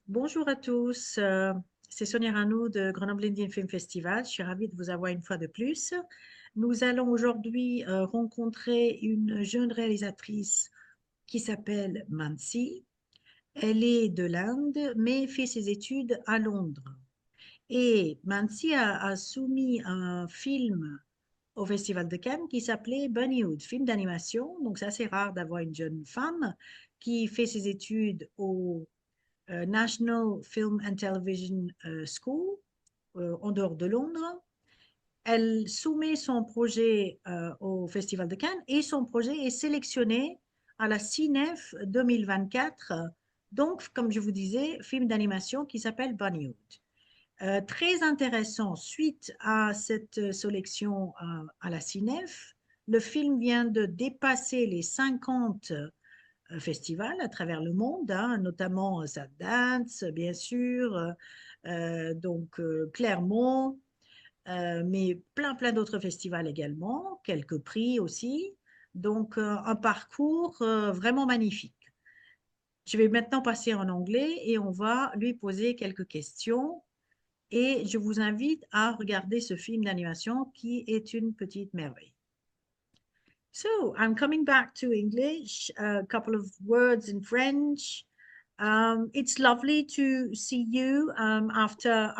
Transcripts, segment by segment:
Bonjour à tous, c'est Sonia Rano de Grenoble Indian Film Festival. Je suis ravie de vous avoir une fois de plus. Nous allons aujourd'hui rencontrer une jeune réalisatrice qui s'appelle Mansi. Elle est de l'Inde, mais fait ses études à Londres. Et Mansi a soumis un film au Festival de Cannes qui s'appelait Bunnyhood, film d'animation. Donc c'est assez rare d'avoir une jeune femme qui fait ses études au National Film and Television School en dehors de Londres. Elle soumet son projet au Festival de Cannes et son projet est sélectionné à la CINEF 2024. Donc, comme je vous disais, film d'animation qui s'appelle Bunnyhood. Très intéressant, suite à cette sélection à la CINEF, le film vient de dépasser les 50 festivals à travers le monde, hein, notamment Dance, bien sûr, Clermont, mais plein d'autres festivals également, quelques prix aussi. Donc, un parcours vraiment magnifique. Je vais maintenant passer en anglais et on va lui poser quelques questions. Et je vous invite à regarder ce film d'animation qui est une petite merveille. So I'm coming back to English, a couple of words in French. It's lovely to see you after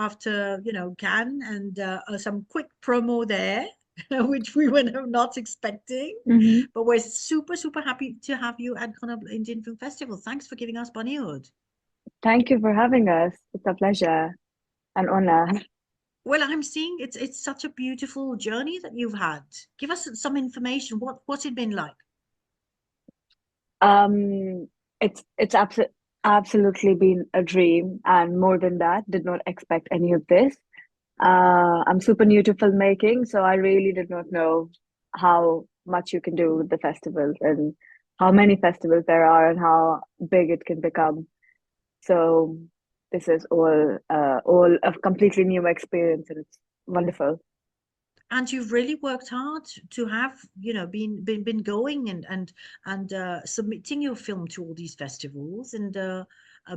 Cannes and some quick promo there, which we were not expecting. hmm But we're super happy to have you at Grenoble Indian Film Festival. Thanks for giving us Bunnyhood. Thank you for having us. It's a pleasure and honor. Well, I'm seeing it's such a beautiful journey that you've had. Give us some information. What's it been like? Um, it's absolutely been a dream, and more than that, did not expect any of this. I'm super new to filmmaking, so I really did not know how much you can do with the festivals and how many festivals there are and how big it can become. So this is all a completely new experience, and it's wonderful. And you've really worked hard to have been going and submitting your film to all these festivals and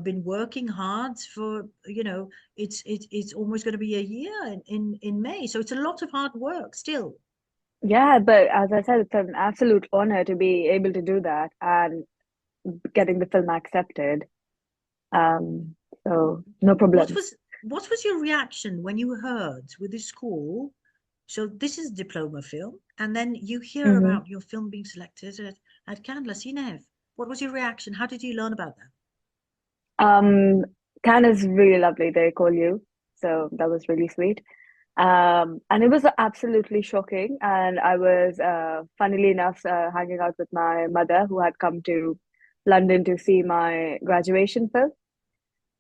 been working hard for it's almost going to be a year in May, so it's a lot of hard work still. Yeah, but as I said, it's an absolute honor to be able to do that and getting the film accepted. Um, so no what problem. was what was your reaction when you heard with the school, so this is diploma film, and then you hear hmm about your film being selected at Cannes La Cinéve? What was your reaction? How did you learn about that? Um, Cannes is really lovely. They call you, so that was really sweet. And it was absolutely shocking. And I was, funnily enough, hanging out with my mother, who had come to London to see my graduation film.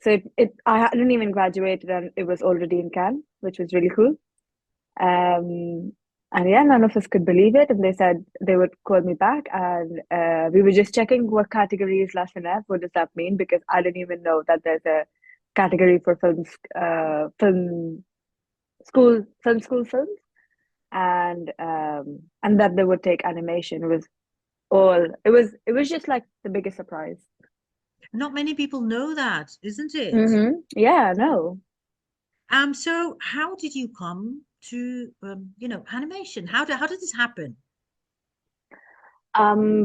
So I hadn't even graduated, and it was already in Cannes, which was really cool. Um, and yeah, none of us could believe it. And they said they would call me back. And we were just checking what category is less than F. What does that mean? Because I didn't even know that there's a category for film school films. And that they would take animation. It was just like the biggest surprise. Not many people know that, isn't it? Yeah, no. So how did you come to animation? How did this happen?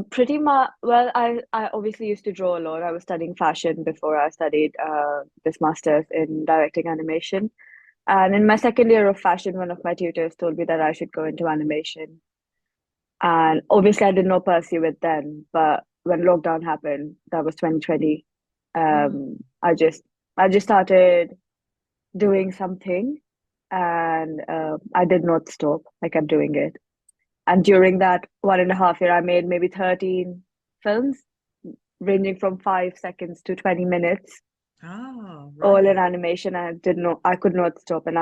Pretty much. Well, I obviously used to draw a lot. I was studying fashion before I studied this master's in directing animation. And in my second year of fashion, one of my tutors told me that I should go into animation. And obviously, I did not pursue it then. But when lockdown happened, that was 2020. Mm. I just started doing something, and I did not stop. I kept doing it. And during that 1.5 year, I made maybe 13 films, ranging from 5 seconds to 20 minutes, Ah, all in right. animation. I could not stop. And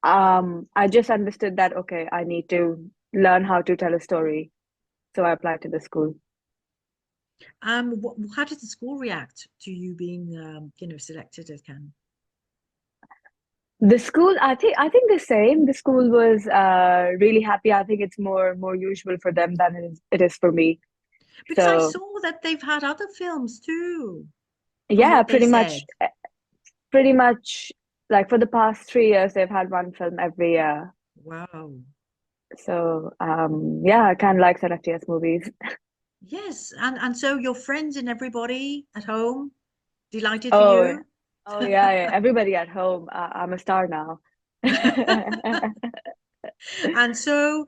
I just understood that, okay, I need to learn how to tell a story. So I applied to the school. How did the school react to you being selected as Cannes? The school, I think the same. The school was really happy. I think it's more usual for them than it is for me. Because I So saw that they've had other films too. from Yeah, what they said? pretty much like for the past 3 years, they've had one film every year. Wow. So yeah, I kind of like Sanatia's movies. Yes, and so your friends and everybody at home delighted for Oh, you? oh yeah, yeah. Everybody at home. I'm a star now. And so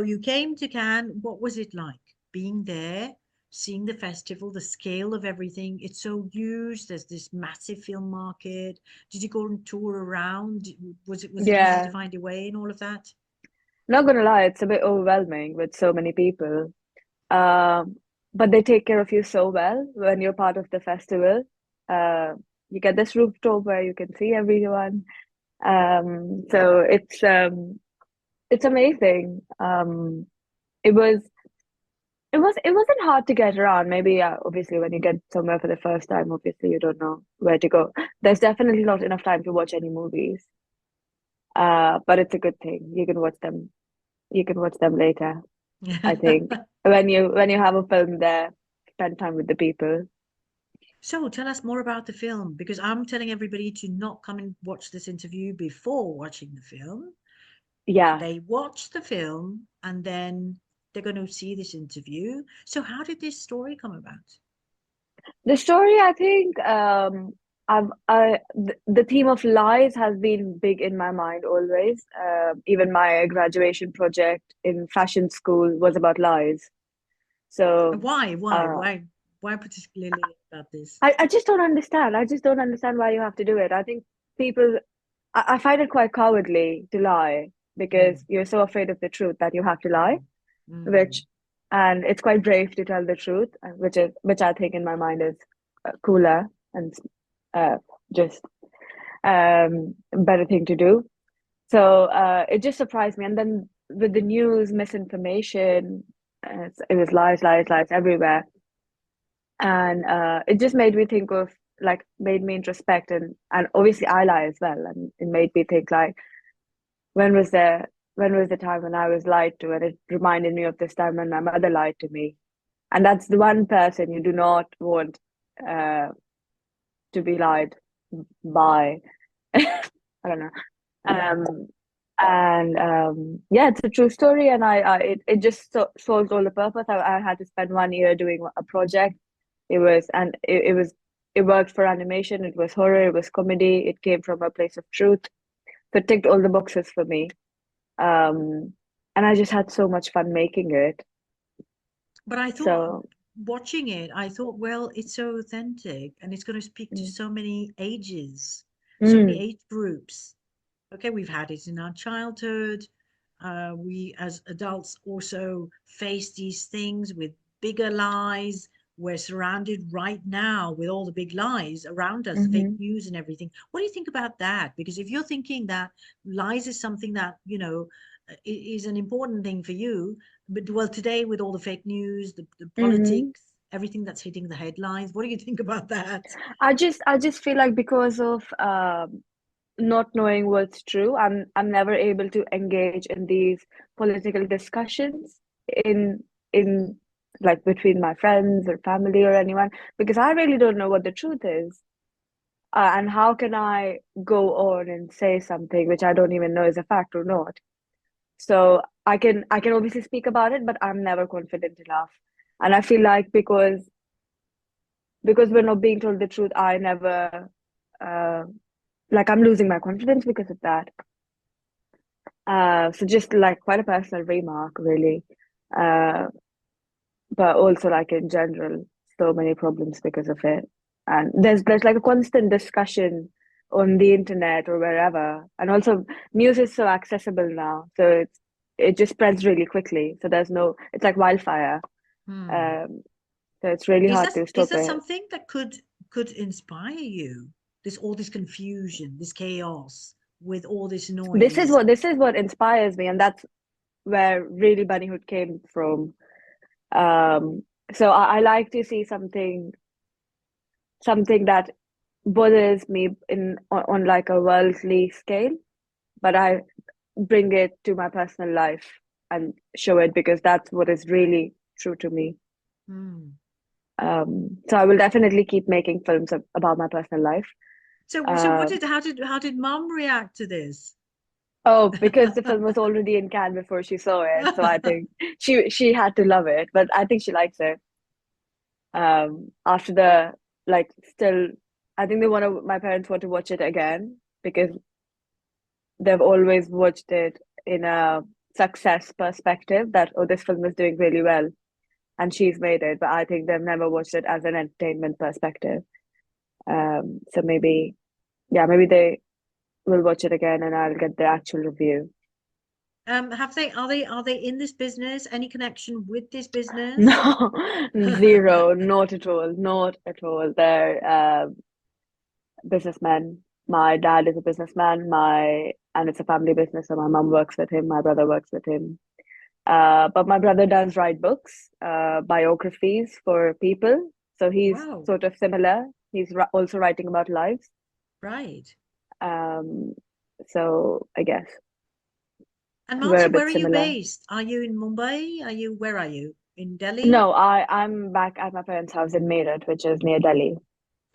you came to Cannes. What was it like being there, seeing the festival, the scale of everything? It's so huge. There's this massive film market. Did you go and tour around? Was it easy to Yeah, find your way and all of that? not gonna lie, it's a bit overwhelming with so many people. Um, but they take care of you so well when you're part of the festival. Uh, you get this rooftop where you can see everyone. So it's amazing. It was it wasn't hard to get around. Maybe obviously when you get somewhere for the first time, obviously you don't know where to go. There's definitely not enough time to watch any movies. But it's a good thing. You can watch them. You can watch them later. I think when you have a film there, spend time with the people. So tell us more about the film because I'm telling everybody to not come and watch this interview before watching the film. Yeah, They watch the film and then they're going to see this interview. So how did this story come about? the story. I think the theme of lies has been big in my mind always. Even my graduation project in fashion school was about lies. So Why? Why? uh, Why? Why particularly about this? I just don't understand. I just don't understand why you have to do it. I think people, I find it quite cowardly to lie Mm, because you're so afraid of the truth that you have to lie, mm, mm. which, and it's quite brave to tell the truth, which I think in my mind is cooler and uh, just better thing to do. So it just surprised me. And then with the news, misinformation, it was lies, lies, lies everywhere. And it just made me think of like made me introspect and obviously I lie as well. And it made me think like when was the when was the time when I was lied to? And it reminded me of this time when my mother lied to me. And that's the one person you do not want uh, to be lied by. I don't know. Um, and yeah, it's a true story, and it just solved all the purpose. I had to spend 1 year doing a project. It worked for animation. It was horror. It was comedy. It came from a place of truth. So it ticked all the boxes for me. Um, and I just had so much fun making it. But I thought So watching it, I thought, well, it's so authentic and it's going to speak to mm, so many ages, so many mm, age groups. Okay, we've had it in our childhood. We as adults also face these things with bigger lies. We're surrounded right now with all the big lies around us, the fake mhm. news and everything. What do you think about that? Because if you're thinking that lies is something that, is an important thing for you, but well, today with all the fake news, the Mhm. politics, everything that's hitting the headlines, what do you think about that? I just feel like because of not knowing what's true, I'm never able to engage in these political discussions in in like between my friends or family or anyone because I really don't know what the truth is. And how can I go on and say something which I don't even know is a fact or not? So I can obviously speak about it, but I'm never confident enough. And I feel like because we're not being told the truth, I never uh like I'm losing my confidence because of that. So just like quite a personal remark, really. Uh, but also like in general, so many problems because of it. And there's like a constant discussion on the internet or wherever. And also news is so accessible now. So it just spreads really quickly. So it's like wildfire. Hmm. Um, so it's really Is hard that to is stop that it. something that could inspire you? This all this confusion, this chaos with all this noise. This is what inspires me, and that's where really Bunnyhood came from. So I like to see something that bothers me on like a worldly scale, but I bring it to my personal life and show it because that's what is really true to me. Hmm. So I will definitely keep making films about my personal life. So Um, how did mom react to this? oh, because the film was already in Cannes before she saw it, so I think she had to love it. But I think she likes it. After the like, still, I think my parents want to watch it again because they've always watched it in a success perspective that, oh, this film is doing really well and she's made it, but I think they've never watched it as an entertainment perspective. So maybe, yeah, maybe they will watch it again and I'll get the actual review. Are they in this business? Any connection with this business? No, zero, not at all, not at all. They're businessmen. My dad is a businessman. And it's a family business, so my mom works with him. My brother works with him. But my brother does write books, biographies for people. So he's Wow, sort of similar. He's also writing about lives. right. Um, so I guess And we're a Mansi, where bit are you similar. based? Are you in Mumbai? Where are you? In Delhi? No, I'm back at my parents' house in Meerut, which is near Delhi.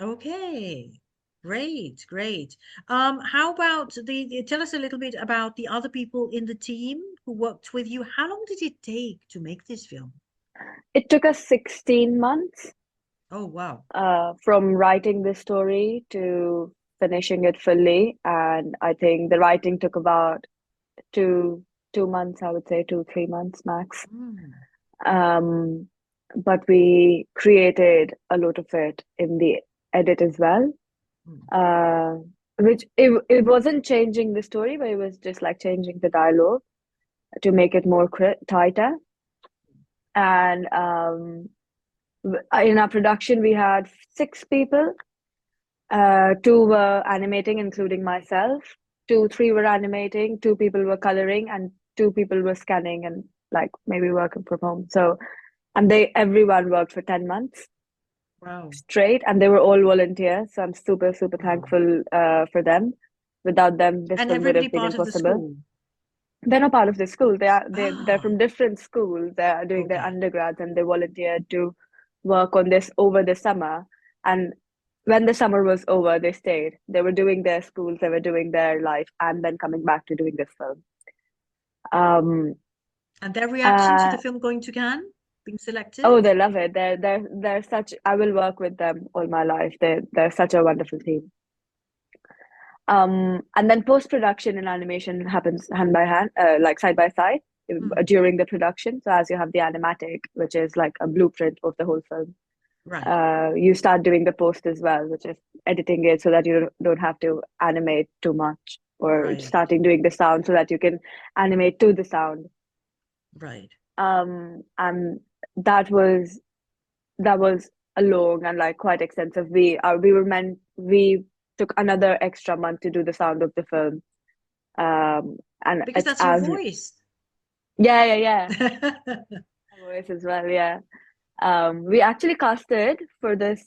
Okay. Great, great. How about tell us a little bit about the other people in the team who worked with you. How long did it take to make this film? It took us 16 months Oh, wow. from writing the story to finishing it fully. And I think the writing took about two 2 months, I would say 2, 3 months max. Mm, Um, but we created a lot of it in the edit as well. mm. Uh, which it wasn't changing the story, but it was just like changing the dialogue to make it more tighter. And in our production, we had 6 people. Two were animating, including myself. Three were animating. 2 people were coloring, and 2 people were scanning and like maybe working from home. So, and everyone worked for 10 months Wow. straight, and they were all volunteers. So I'm super, super Wow. thankful for them. Without them, this And film would everybody have been part of the impossible. school. They're not part of the school. They're Ah, from different schools. They're doing their okay. undergrads, and they volunteered to work on this over the summer. And when the summer was over, they stayed. They were doing their schools, they were doing their life, and then coming back to doing this film. Um, And their reaction to the uh, film going to Cannes, being selected? oh, they love it. They're such. I will work with them all my life. They're such a wonderful team. And then post production in animation happens hand by hand, like side by side Hmm, during the production. So as you have the animatic, which is like a blueprint of the whole film, right, you start doing the post as well, which is editing it so that you don't have to animate too much, or right, starting doing the sound so that you can animate to the sound. right. And that was a long and like quite extensive. We took another extra month to do the sound of the film. And Because it's that's your as voice. yeah, voice as well, yeah. We actually casted for this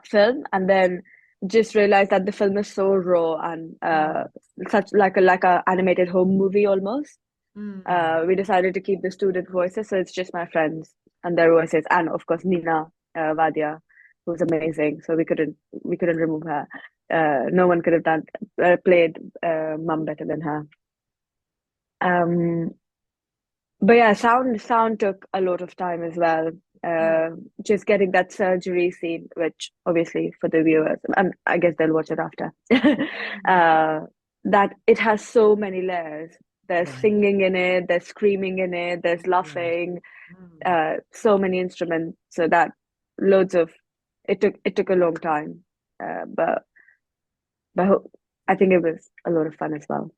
film, and then just realized that the film is so raw and Mm, such like a animated home movie almost. mm, We decided to keep the student voices, so it's just my friends and their voices, and of course Nina Vadia, who's amazing. So we couldn't remove her. No one could have played mum better than her. Um, but yeah, sound took a lot of time as well. mm. Uh, just getting that surgery scene, which obviously for the viewers, I guess they'll watch it after. Mm. uh, that it has so many layers. There's Right, singing in it, there's screaming in it, there's right. laughing, Mm. so many instruments. So that loads of it took a long time, but I think it was a lot of fun as well.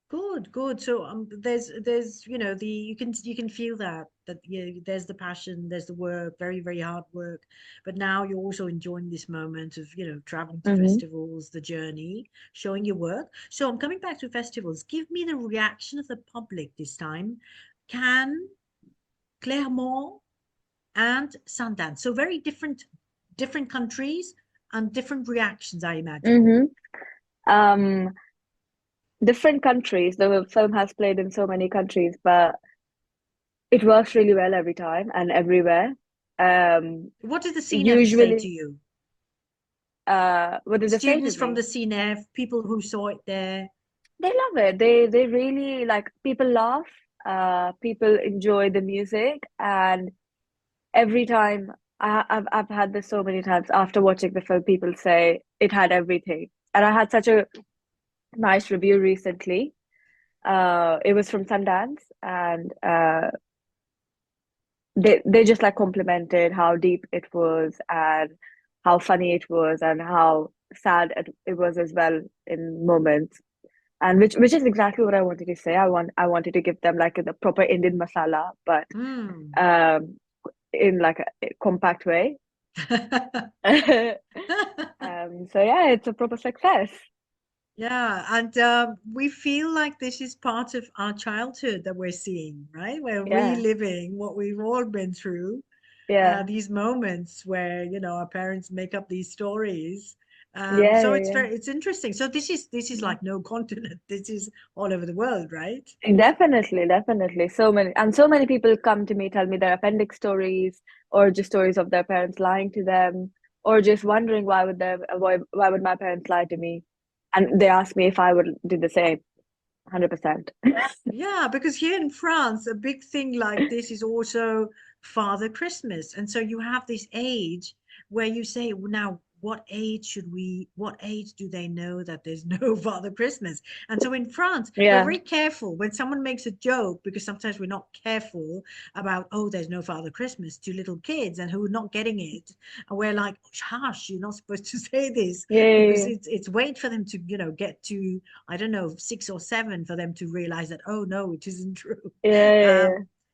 Good, good. So there's the you can feel that there's the passion, there's the work, very very hard work, but now you're also enjoying this moment of traveling to Hmm. festivals, the journey, showing your work. So I'm coming back to festivals. Give me the reaction of the public this time. Cannes, Clermont, and Sundance. So very different countries and different reactions, I imagine. Hmm. Um, Different countries. The film has played in so many countries, but it works really well every time and everywhere. What did the cinéaste say to Usually, you? what did they say to Students from the me? cinéaste, people who saw it there. They love it. They really like, people laugh, people enjoy the music, and every time I've had this so many times after watching the film, people say it had everything. And I had such a nice review recently. It was from Sundance, and they just like complimented how deep it was and how funny it was and how sad it was as well in moments. And which is exactly what I wanted to say. I wanted to give them like the proper Indian masala, but Mm. um in like a compact way. So yeah, it's a proper success. Yeah, and we feel like this is part of our childhood that we're seeing, right? We're Yeah, reliving what we've all been through, yeah, these moments where, our parents make up these stories. yeah, So yeah, it's interesting. So this is yeah. like no continent. This is all over the world, right? Definitely, definitely. So many people come to me, tell me their appendix stories, or just stories of their parents lying to them, or just wondering why would my parents lie to me, and they ask me if I would do the same. 100%. Yeah, because here in France, a big thing like this is also Father Christmas. And so you have this age where you say, "Well, now, what age do they know that there's no Father Christmas?" And so in France, we're Yeah, very careful when someone makes a joke, because sometimes we're not careful about, oh, there's no Father Christmas to little kids and who are not getting it. And we're like, hush, you're not supposed to say this, yeah, because yeah, it's wait for them to, get to, I don't know, 6 or 7 for them to realize that, oh no, it isn't true. yeah, yeah,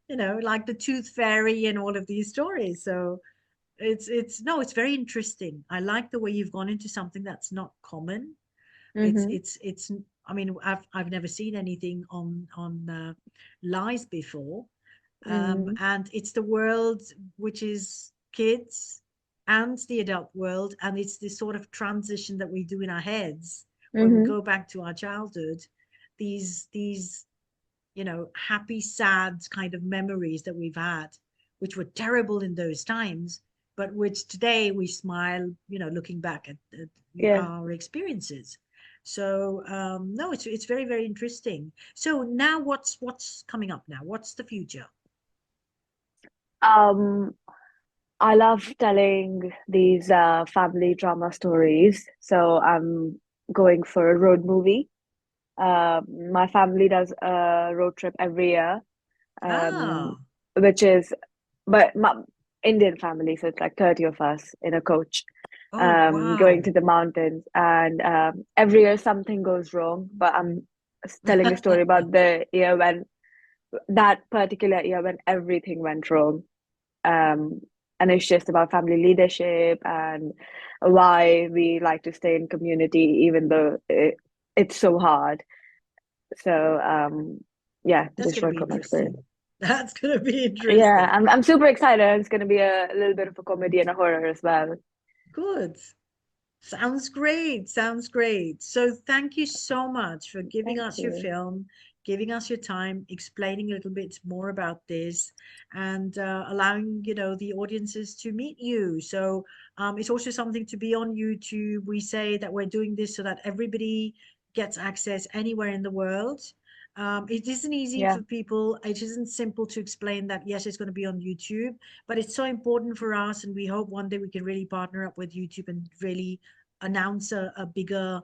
yeah. Like the Tooth Fairy and all of these stories. So it's no, it's very interesting. I like the way you've gone into something that's not common. It's Mm-hmm. it's it's. I mean, I've never seen anything on lies before, Mm-hmm. and it's the world which is kids and the adult world, and it's this sort of transition that we do in our heads when we Mm-hmm. go back to our childhood, these happy sad kind of memories that we've had, which were terrible in those times, but which today we smile, looking back at Yeah. our experiences. So no, it's very, very interesting. So now what's coming up now? What's the future? Um, I love telling these family drama stories, so I'm going for a road movie. My family does a road trip every year, um, Ah, which is, but my Indian family, so it's like 30 of us in a coach, oh, going wow. to the mountains. And every year something goes wrong, but I'm telling a story about the year when, that particular year when everything went wrong. Um, and it's just about family leadership and why we like to stay in community even though it's so hard. So yeah, That's just going to one be from my experience. interesting. That's going to be Yeah, interesting. I'm super excited. It's going to be a little bit of a comedy and a horror as well. Good. Sounds great. Sounds great. So thank you so much for giving Thank us your you. film, giving us your time, explaining a little bit more about this, and allowing, the audiences to meet you. So it's also something to be on YouTube. We say that we're doing this so that everybody gets access anywhere in the world. It isn't easy Yeah, for people. It isn't simple to explain that, yes, it's going to be on YouTube, but it's so important for us. And we hope one day we can really partner up with YouTube and really announce a bigger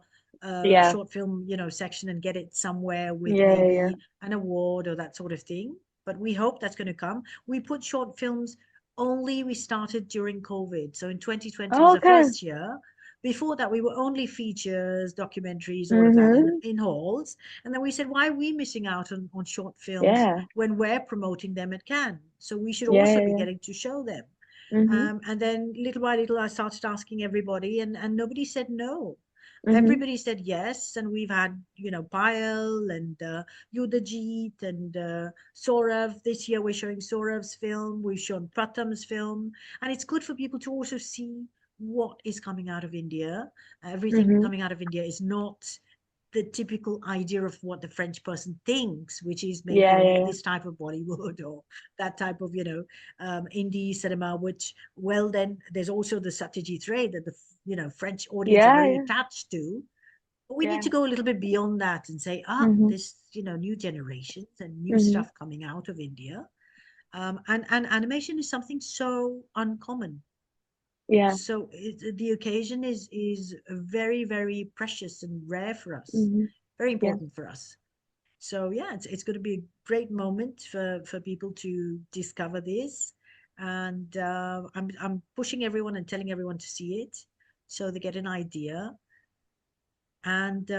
yeah, short film, section, and get it somewhere with yeah, yeah. maybe an award or that sort of thing. But we hope that's going to come. We put short films only, we started during COVID. So in 2020 was the Okay. first year. Before that, we were only features, documentaries, all of that Mm-hmm. in halls. And then we said, why are we missing out on short films Yeah, when we're promoting them at Cannes? So we should yeah, also yeah, be yeah. getting to show them. Mm-hmm. And then little by little, I started asking everybody, and nobody said no. Mm-hmm. Everybody said yes, and we've had, Payal and Yudajit and Saurav. This year we're showing Saurav's film. We've shown Pratam's film, and it's good for people to also see what is coming out of India. Everything Mm-hmm. coming out of India is not. the typical idea of what the French person thinks, which is maybe Yeah, only yeah, this type of Bollywood or that type of, indie cinema, which, well, then there's also the Satyajit Ray that the, French audience are yeah, very yeah, attached to. But we need yeah. to go a little bit beyond that and say, Mm-hmm. this, new generations and new Mm-hmm. stuff coming out of India. And animation is something so uncommon. Yeah. So the occasion is very, very precious and rare for us, Mm-hmm. very Yeah. important for us. So yeah, it's going to be a great moment for people to discover this, and I'm pushing everyone and telling everyone to see it, so they get an idea, and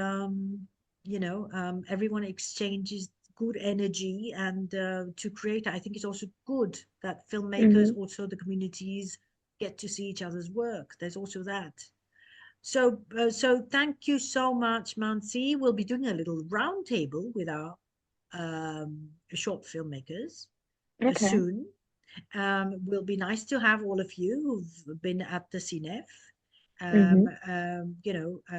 everyone exchanges good energy, and to create. I think it's also good that filmmakers, Mm-hmm. also the communities, get to see each other's work. There's also that. So thank you so much, Mansi. We'll be doing a little roundtable with our short filmmakers Okay. soon. Will be nice to have all of you who've been at the CNEF, Mm-hmm.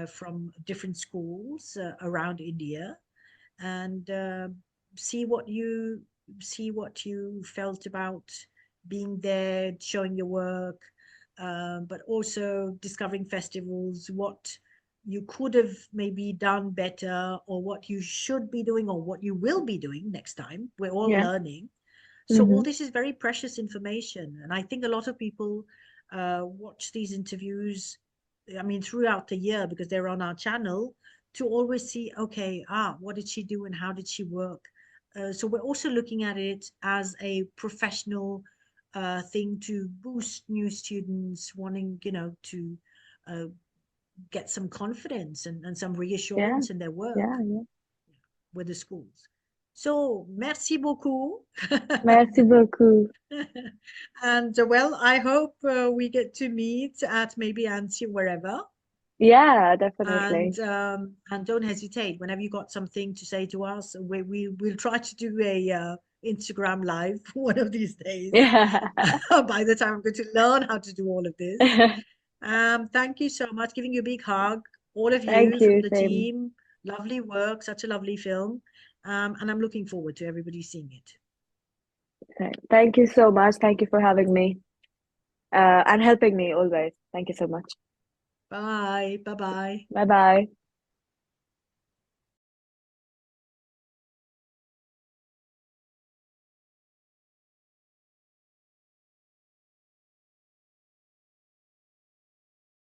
from different schools around India, and see what you felt about being there, showing your work, but also discovering festivals, what you could have maybe done better, or what you should be doing, or what you will be doing next time. We're all Yeah. learning. So Mm-hmm. all this is very precious information, and I think a lot of people watch these interviews. I mean, throughout the year, because they're on our channel, to always see, okay, what did she do and how did she work? So we're also looking at it as a professional thing to boost new students wanting, to uh, get some confidence and some Yeah. reassurance in their work Yeah. Yeah. with the schools. So, merci beaucoup. Merci beaucoup. And well, I hope we get to meet at maybe Annecy, wherever. Yeah, And definitely. don't hesitate whenever you got something to say to us. We will try to do a Instagram live one of these days. Yeah. By the time I'm going to learn how to do all of this. Thank you so much. Giving you a big hug, all of Thank you from you, the same. team. Lovely work, such a lovely film. And I'm looking forward to everybody seeing it. Thank you so much. Thank you for having me. And helping me always. Thank you so much. Bye. Bye bye. Bye bye.